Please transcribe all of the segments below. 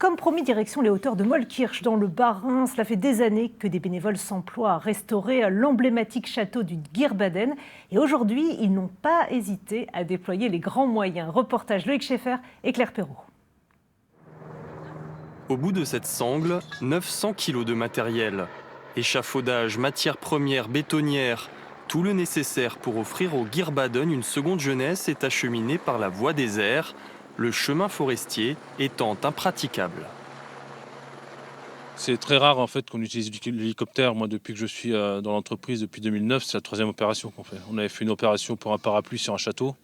Comme promis, direction les hauteurs de Mollkirch, dans le Bas-Rhin. Cela fait des années que des bénévoles s'emploient à restaurer l'emblématique château du Gierbaden. Et aujourd'hui, ils n'ont pas hésité à déployer les grands moyens. Reportage Loïc Schaeffer et Claire Perrault. Au bout de cette sangle, 900 kilos de matériel. Échafaudage, matières premières, bétonnières, tout le nécessaire pour offrir au Gierbaden une seconde jeunesse est acheminé par la voie des airs, le chemin forestier étant impraticable. C'est très rare en fait qu'on utilise l'hélicoptère. Moi, depuis que je suis dans l'entreprise, depuis 2009, c'est la troisième opération qu'on fait. On avait fait une opération pour un parapluie sur un château,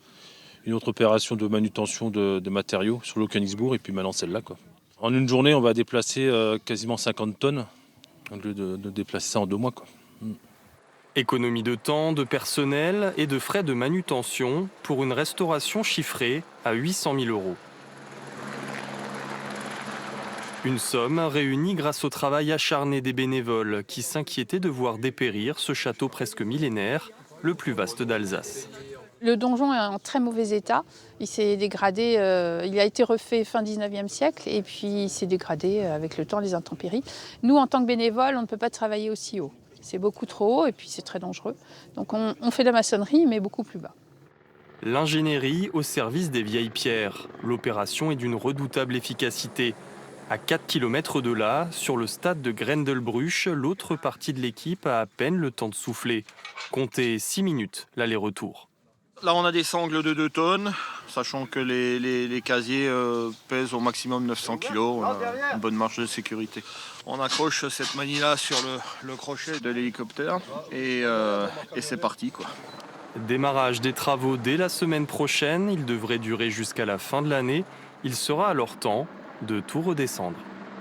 une autre opération de manutention de matériaux sur l'eau Königsbourg, et puis maintenant celle-là, quoi. En une journée, on va déplacer quasiment 50 tonnes, au lieu de déplacer ça en 2 mois, quoi. Économie de temps, de personnel et de frais de manutention pour une restauration chiffrée à 800 000 €. Une somme réunie grâce au travail acharné des bénévoles qui s'inquiétaient de voir dépérir ce château presque millénaire, le plus vaste d'Alsace. Le donjon est en très mauvais état. Il s'est dégradé, il a été refait fin 19e siècle et puis il s'est dégradé avec le temps, les intempéries. Nous, en tant que bénévoles, on ne peut pas travailler aussi haut. C'est beaucoup trop haut et puis c'est très dangereux. Donc on fait de la maçonnerie, mais beaucoup plus bas. L'ingénierie au service des vieilles pierres. L'opération est d'une redoutable efficacité. À 4 km de là, sur le stade de Grendelbruch, l'autre partie de l'équipe a à peine le temps de souffler. Comptez 6 minutes l'aller-retour. Là, on a des sangles de 2 tonnes, sachant que les casiers pèsent au maximum 900 kg. On a une bonne marge de sécurité. On accroche cette manie-là sur le crochet de l'hélicoptère et c'est parti, quoi. Démarrage des travaux dès la semaine prochaine. Il devrait durer jusqu'à la fin de l'année. Il sera alors temps de tout redescendre.